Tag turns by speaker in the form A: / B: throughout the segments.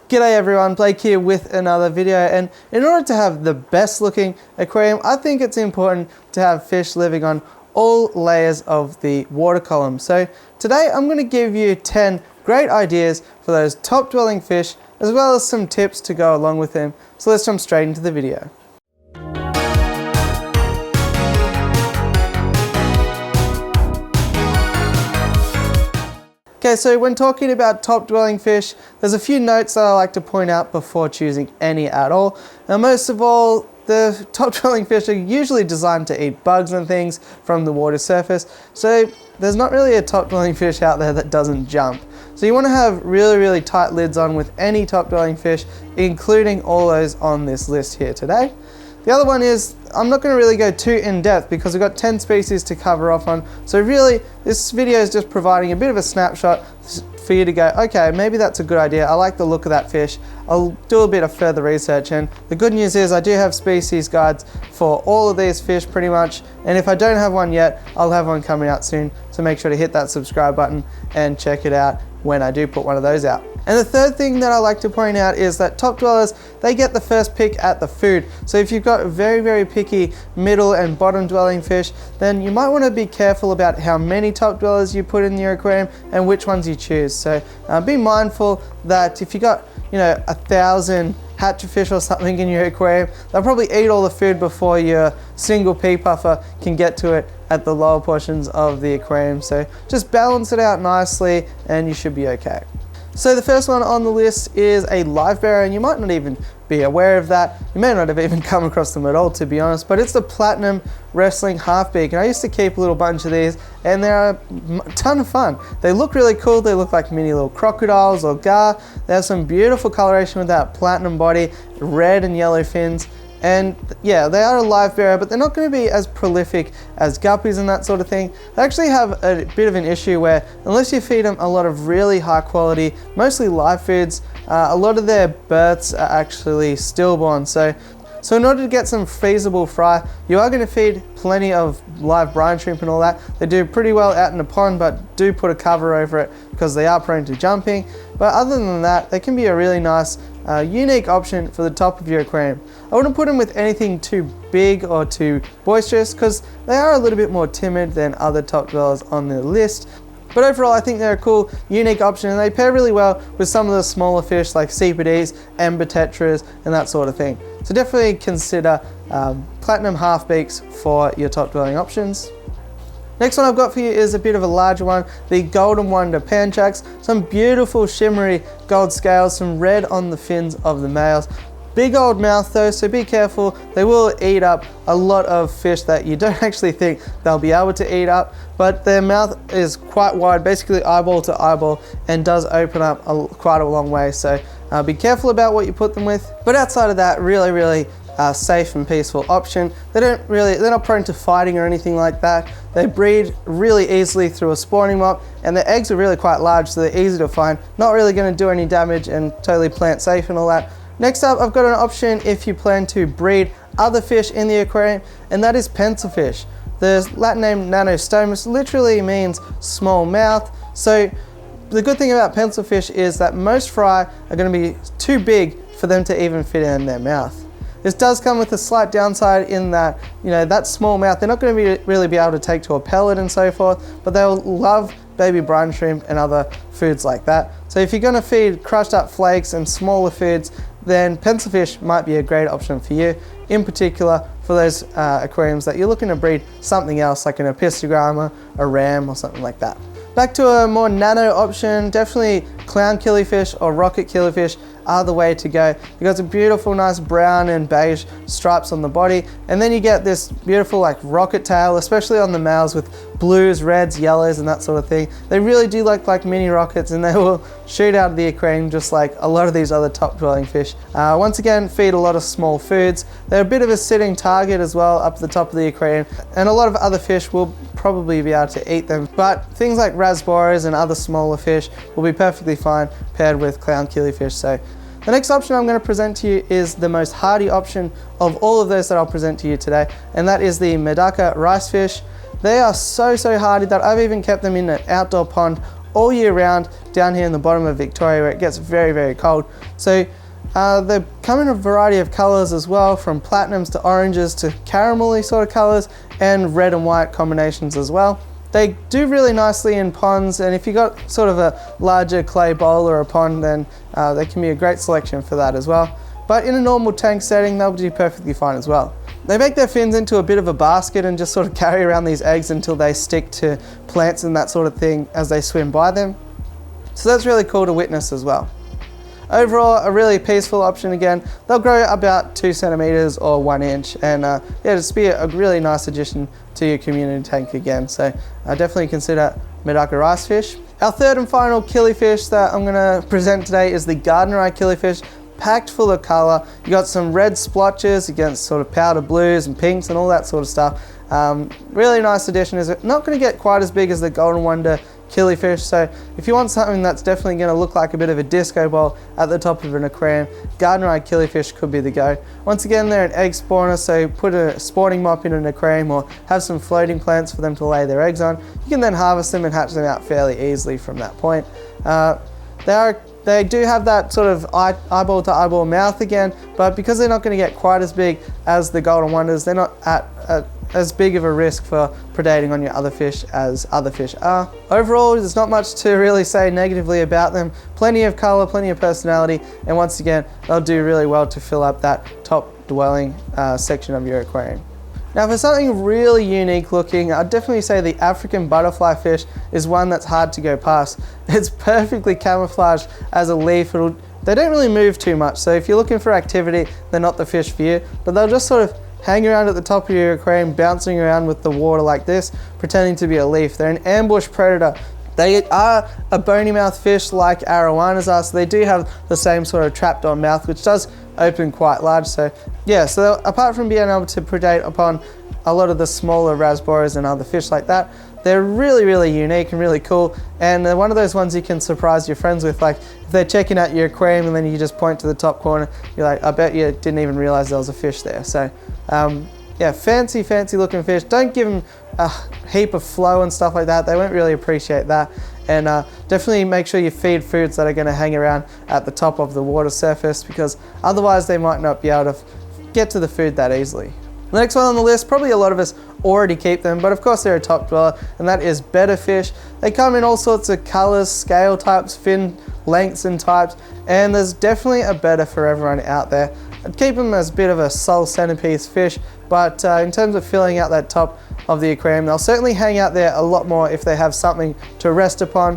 A: G'day everyone, Blake here with another video, and in order to have the best looking aquarium, I think it's important to have fish living on all layers of the water column. So today I'm going to give you 10 great ideas for those top dwelling fish, as well as some tips to go along with them. So let's jump straight into the video. Okay, so when talking about top dwelling fish, there's a few notes that I like to point out before choosing any at all. Now, most of all, the top dwelling fish are usually designed to eat bugs and things from the water surface, so there's not really a top dwelling fish out there that doesn't jump. So you want to have really tight lids on with any top dwelling fish, including all those on this list here today. The other one is, I'm not going to really go too in depth because we've got 10 species to cover off on. So really, this video is just providing a bit of a snapshot for you to go, okay, maybe that's a good idea. I like the look of that fish. I'll do a bit of further research. And the good news is I do have species guides for all of these fish pretty much. And if I don't have one yet, I'll have one coming out soon. So make sure to hit that subscribe button and check it out when I do put one of those out. And the third thing that I like to point out is that top dwellers, they get the first pick at the food. So if you've got very picky middle and bottom dwelling fish, then you might want to be careful about how many top dwellers you put in your aquarium and which ones you choose. So be mindful that if you got 1,000 hatchetfish or something in your aquarium, they'll probably eat all the food before your single pea puffer can get to it at the lower portions of the aquarium. So just balance it out nicely and you should be okay. So the first one on the list is a live bearer, and you might not even be aware of that. You may not have even come across them at all, to be honest, but it's the Platinum Wrestling Half-Beak. And I used to keep a little bunch of these, and they're a ton of fun. They look really cool. They look like mini little crocodiles or gar. They have some beautiful coloration with that platinum body, red and yellow fins. And yeah, they are a live bearer, but they're not going to be as prolific as guppies and that sort of thing. They actually have a bit of an issue where unless you feed them a lot of really high quality, mostly live foods, a lot of their births are actually stillborn. So in order to get some feasible fry, you are going to feed plenty of live brine shrimp and all that. They do pretty well out in the pond, but do put a cover over it because they are prone to jumping. But other than that, they can be a really nice, unique option for the top of your aquarium. I wouldn't put them with anything too big or too boisterous because they are a little bit more timid than other top dwellers on the list. But overall, I think they're a cool, unique option, and they pair really well with some of the smaller fish like Cepides, Ember Tetras, and that sort of thing. So definitely consider Platinum Half-Beaks for your top dwelling options. Next one I've got for you is a bit of a larger one, the Golden Wonder Panchax. Some beautiful shimmery gold scales, some red on the fins of the males. Big old mouth though, so be careful. They will eat up a lot of fish that you don't actually think they'll be able to eat up, but their mouth is quite wide, basically eyeball to eyeball, and does open up quite a long way. So be careful about what you put them with. But outside of that, really safe and peaceful option. They're not prone to fighting or anything like that. They breed really easily through a spawning mop, and their eggs are really quite large, so they're easy to find. Not really going to do any damage and totally plant safe and all that. Next up, I've got an option if you plan to breed other fish in the aquarium, and that is pencilfish. The Latin name Nanostomus literally means small mouth. So the good thing about pencilfish is that most fry are going to be too big for them to even fit in their mouth. This does come with a slight downside in that, that small mouth, they're not going to really be able to take to a pellet and so forth, but they'll love baby brine shrimp and other foods like that. So if you're going to feed crushed up flakes and smaller foods, then pencilfish might be a great option for you, in particular for those aquariums that you're looking to breed something else like an Apistogramma, a ram or something like that. Back to a more nano option, definitely clown killifish or rocket killifish are the way to go. You got some beautiful nice brown and beige stripes on the body, and then you get this beautiful like rocket tail, especially on the males with blues, reds, yellows and that sort of thing. They really do look like mini rockets, and they will shoot out of the aquarium just like a lot of these other top dwelling fish. Once again, feed a lot of small foods. They're a bit of a sitting target as well up the top of the aquarium, and a lot of other fish will probably be able to eat them, but things like rasboras and other smaller fish will be perfectly fine paired with clown killifish. So the next option I'm going to present to you is the most hardy option of all of those that I'll present to you today, and that is the Medaka ricefish. They are so hardy that I've even kept them in an outdoor pond all year round down here in the bottom of Victoria where it gets very, very cold. So they come in a variety of colours as well, from platinums to oranges to caramelly sort of colours, and red and white combinations as well. They do really nicely in ponds, and if you've got sort of a larger clay bowl or a pond, then they can be a great selection for that as well. But in a normal tank setting, they'll do perfectly fine as well. They make their fins into a bit of a basket and just sort of carry around these eggs until they stick to plants and that sort of thing as they swim by them. So that's really cool to witness as well. Overall, a really peaceful option again. They'll grow about 2 centimeters or 1 inch, and yeah, just be a really nice addition to your community tank again. So definitely consider Medaka rice fish. Our third and final killifish that I'm gonna present today is the gardener eye killifish, packed full of color. You got some red splotches against sort of powder blues and pinks and all that sort of stuff. Really nice addition. Is not gonna get quite as big as the Golden Wonder killifish, so if you want something that's definitely going to look like a bit of a disco ball at the top of an aquarium, gardener eye killifish could be the go. Once again, they're an egg spawner, so put a spawning mop in an aquarium or have some floating plants for them to lay their eggs on. You can then harvest them and hatch them out fairly easily from that point. They do have that sort of eyeball to eyeball mouth again, but because they're not going to get quite as big as the Golden Wonders, they're not at as big of a risk for predating on your other fish as other fish are. Overall, there's not much to really say negatively about them. Plenty of color, plenty of personality, and once again, they'll do really well to fill up that top dwelling section of your aquarium. Now for something really unique looking, I'd definitely say the African butterfly fish is one that's hard to go past. It's perfectly camouflaged as a leaf. They don't really move too much, so if you're looking for activity, they're not the fish for you, but they'll just sort of hang around at the top of your aquarium, bouncing around with the water like this, pretending to be a leaf. They're an ambush predator. They are a bony mouth fish like arowanas are, so they do have the same sort of trapped on mouth, which does open quite large. So yeah, so apart from being able to predate upon a lot of the smaller rasboras and other fish like that, they're really, really unique and really cool, and they're one of those ones you can surprise your friends with. Like if they're checking out your aquarium and then you just point to the top corner, you're like, I bet you didn't even realize there was a fish there. So yeah, fancy looking fish. Don't give them a heap of flow and stuff like that. They won't really appreciate that. And definitely make sure you feed foods that are going to hang around at the top of the water surface, because otherwise they might not be able to get to the food that easily. The next one on the list, probably a lot of us already keep them, but of course they're a top dweller, and that is betta fish. They come in all sorts of colors, scale types, fin lengths and types, and there's definitely a betta for everyone out there. I'd keep them as a bit of a sole centerpiece fish, but in terms of filling out that top of the aquarium, they'll certainly hang out there a lot more if they have something to rest upon.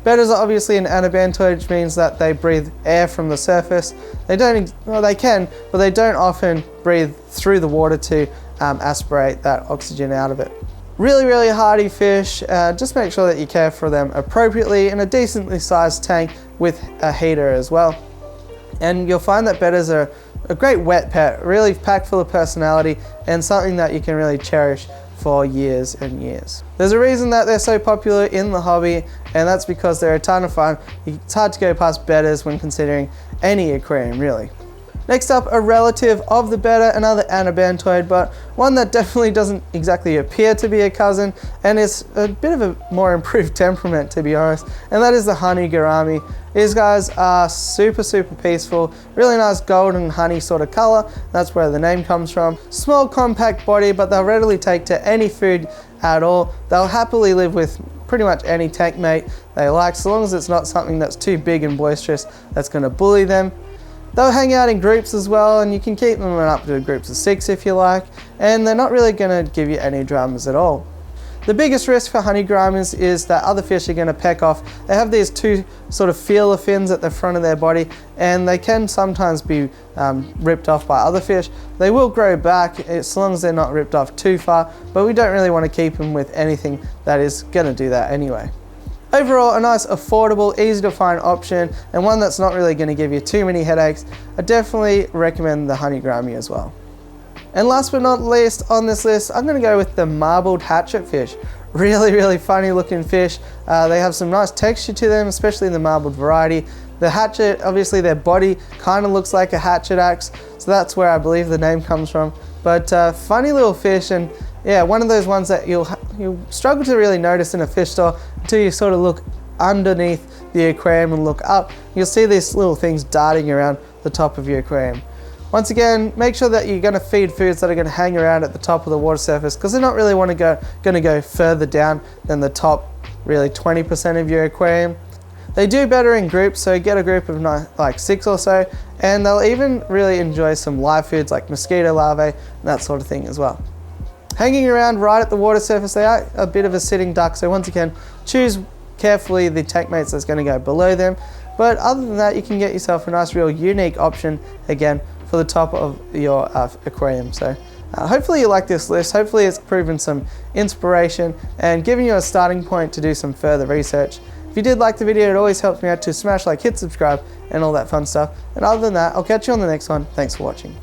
A: Bettas are obviously an anabantoid, which means that they breathe air from the surface. They don't, well they can, but they don't often breathe through the water to aspirate that oxygen out of it. Really, really hardy fish. Just make sure that you care for them appropriately in a decently sized tank with a heater as well. And you'll find that bettas are a great wet pet, really packed full of personality and something that you can really cherish for years and years. There's a reason that they're so popular in the hobby, and that's because they're a ton of fun. It's hard to go past bettas when considering any aquarium, really. Next up, a relative of the betta, another anabantoid, but one that definitely doesn't exactly appear to be a cousin, and is a bit of a more improved temperament, to be honest, and that is the honey gourami. These guys are super peaceful, really nice golden honey sort of color. That's where the name comes from. Small compact body, but they'll readily take to any food at all. They'll happily live with pretty much any tank mate they like, so long as it's not something that's too big and boisterous that's going to bully them. They'll hang out in groups as well, and you can keep them in up to groups of 6 if you like, and they're not really going to give you any dramas at all. The biggest risk for honey gouramis is that other fish are going to peck off. They have these 2 sort of feeler fins at the front of their body, and they can sometimes be ripped off by other fish. They will grow back as long as they're not ripped off too far, but we don't really want to keep them with anything that is going to do that anyway. Overall, a nice, affordable, easy to find option, and one that's not really going to give you too many headaches. I definitely recommend the honey gourami as well. And last but not least on this list, I'm going to go with the marbled hatchet fish. Really funny looking fish. They have some nice texture to them, especially the marbled variety. The hatchet, obviously their body kind of looks like a hatchet axe, so that's where I believe the name comes from. But funny little fish, and yeah, one of those ones that you'll struggle to really notice in a fish store until you sort of look underneath the aquarium and look up, you'll see these little things darting around the top of your aquarium. Once again, make sure that you're going to feed foods that are going to hang around at the top of the water surface, because they're not really going to go further down than the top, really 20% of your aquarium. They do better in groups, so get a group of like 6 or so, and they'll even really enjoy some live foods like mosquito larvae and that sort of thing as well. Hanging around right at the water surface, they are a bit of a sitting duck, so once again, choose carefully the tank mates that's going to go below them. But other than that, you can get yourself a nice, real unique option again for the top of your aquarium. So hopefully you like this list. Hopefully it's proven some inspiration and giving you a starting point to do some further research. If you did like the video, it always helps me out to smash like, hit subscribe, and all that fun stuff. And other than that, I'll catch you on the next one. Thanks for watching.